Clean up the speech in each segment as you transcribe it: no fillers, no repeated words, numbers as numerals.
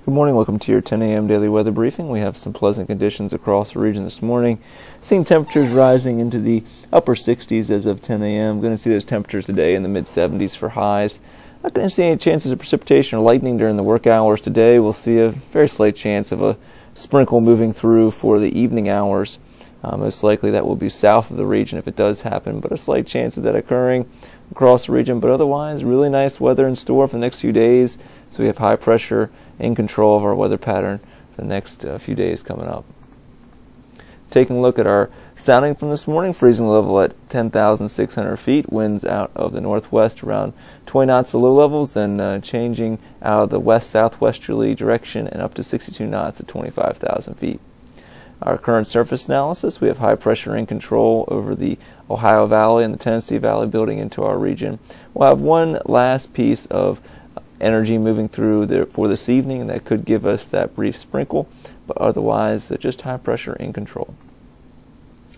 Good morning, welcome to your 10 a.m. daily weather briefing. We have some pleasant conditions across the region this morning. Seeing temperatures rising into the upper 60s as of 10 a.m. Going to see those temperatures today in the mid 70s for highs. Not going to see any chances of precipitation or lightning during the work hours today. We'll see a very slight chance of a sprinkle moving through for the evening hours. Most likely that will be south of the region if it does happen, but a slight chance of that occurring across the region. But otherwise, really nice weather in store for the next few days. So we have high pressure in control of our weather pattern for the next few days coming up. Taking a look at our sounding from this morning, freezing level at 10,600 feet, winds out of the northwest around 20 knots at low levels, then changing out of the west-southwesterly direction and up to 62 knots at 25,000 feet. Our current surface analysis, we have high pressure in control over the Ohio Valley and the Tennessee Valley building into our region. We'll have one last piece of energy moving through there for this evening, and that could give us that brief sprinkle, but otherwise just high pressure in control.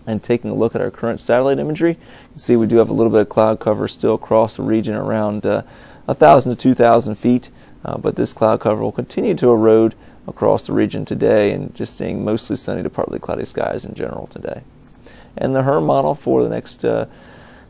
And taking a look at our current satellite imagery, you can see we do have a little bit of cloud cover still across the region around 1,000 to 2,000 feet, but this cloud cover will continue to erode across the region today, and just seeing mostly sunny to partly cloudy skies in general today. And the HRRR model for the next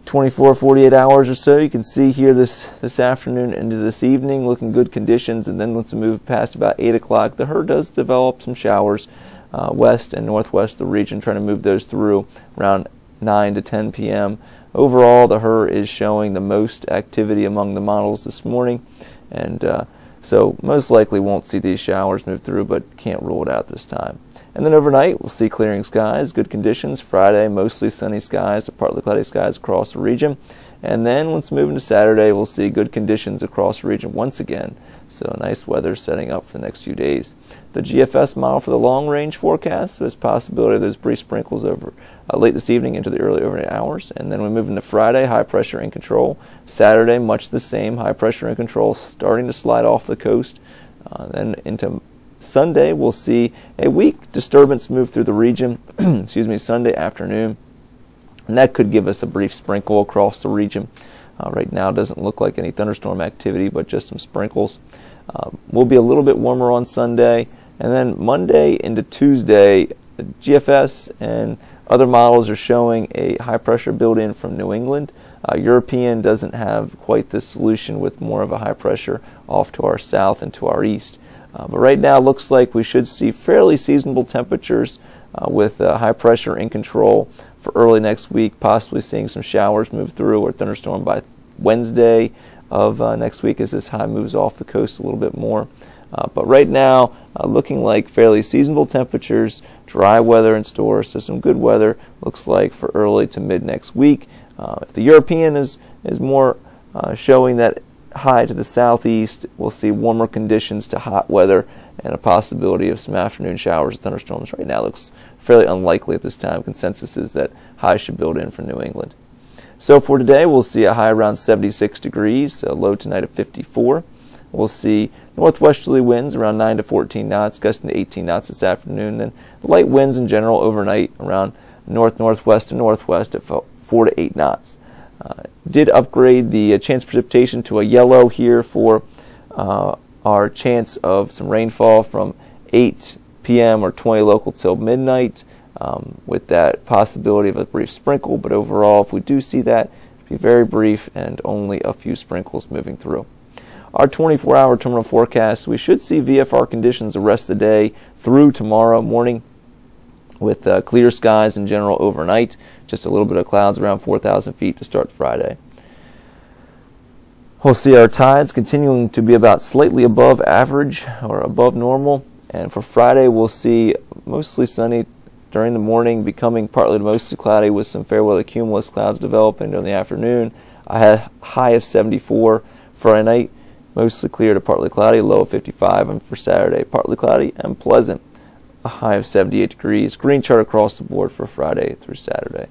48 hours or so, you can see here this afternoon into this evening, looking good conditions, and then once we move past about 8 o'clock, the HRRR does develop some showers west and northwest of the region, trying to move those through around 9 to 10 p.m. Overall, the HRRR is showing the most activity among the models this morning, and so most likely won't see these showers move through, but can't rule it out this time. And then overnight, we'll see clearing skies, good conditions. Friday, mostly sunny skies to partly cloudy skies across the region. And then once moving to Saturday, we'll see good conditions across the region once again. So nice weather setting up for the next few days. The GFS model for the long-range forecast, there's possibility of those brief sprinkles over late this evening into the early overnight hours. And then we move into Friday, high pressure in control. Saturday, much the same, high pressure in control, starting to slide off the coast. Then into Sunday, we'll see a weak disturbance move through the region, excuse me, Sunday afternoon, and that could give us a brief sprinkle across the region. Right now, it doesn't look like any thunderstorm activity, but just some sprinkles. We'll be a little bit warmer on Sunday, and then Monday into Tuesday, GFS and other models are showing a high pressure build-in from New England. European doesn't have quite this solution with more of a high pressure off to our south and to our east. But right now, it looks like we should see fairly seasonable temperatures with high pressure in control for early next week, possibly seeing some showers move through or thunderstorm by Wednesday of next week as this high moves off the coast a little bit more. But right now, looking like fairly seasonable temperatures, dry weather in store, so some good weather looks like for early to mid next week. If the European is more showing that high to the southeast, we'll see warmer conditions to hot weather and a possibility of some afternoon showers and thunderstorms. Right now looks fairly unlikely at this time. Consensus is that high should build in for New England. So for today, we'll see a high around 76 degrees, a low tonight of 54. We'll see northwesterly winds around 9 to 14 knots, gusting to 18 knots this afternoon. Then light winds in general overnight around north-northwest to northwest at 4 to 8 knots. Did upgrade the chance of precipitation to a yellow here for our chance of some rainfall from 8 p.m. or 20 local till midnight, with that possibility of a brief sprinkle. But overall, if we do see that, it'll be very brief and only a few sprinkles moving through. Our 24-hour terminal forecast, we should see VFR conditions the rest of the day through tomorrow morning, with clear skies in general overnight, just a little bit of clouds around 4,000 feet to start Friday. We'll see our tides continuing to be about slightly above average or above normal, and for Friday we'll see mostly sunny during the morning, becoming partly to mostly cloudy with some fair weather cumulus clouds developing during the afternoon. I had a high of 74 Friday night, mostly clear to partly cloudy, low of 55, and for Saturday partly cloudy and pleasant, a high of 78 degrees. Green chart across the board for Friday through Saturday.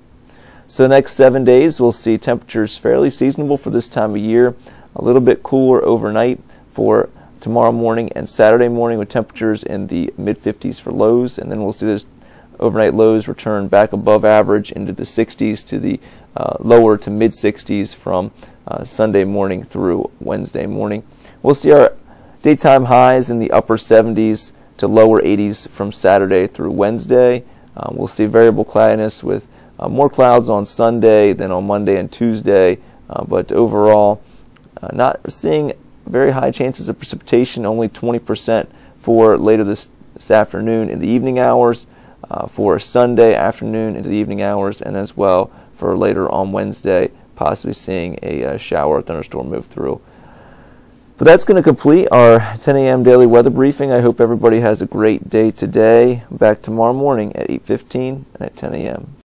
So the next 7 days, we'll see temperatures fairly seasonable for this time of year. A little bit cooler overnight for tomorrow morning and Saturday morning, with temperatures in the mid-50s for lows. And then we'll see those overnight lows return back above average into the 60s to the lower to mid-60s from Sunday morning through Wednesday morning. We'll see our Daytime highs in the upper 70s to lower 80s from Saturday through Wednesday. We'll see variable cloudiness with more clouds on Sunday than on Monday and Tuesday, but overall not seeing very high chances of precipitation, only 20% for later this afternoon in the evening hours, for Sunday afternoon into the evening hours, and as well for later on Wednesday, possibly seeing a shower or thunderstorm move through. But that's going to complete our 10 a.m. daily weather briefing. I hope everybody has a great day today. Back tomorrow morning at 8:15 and at 10 a.m.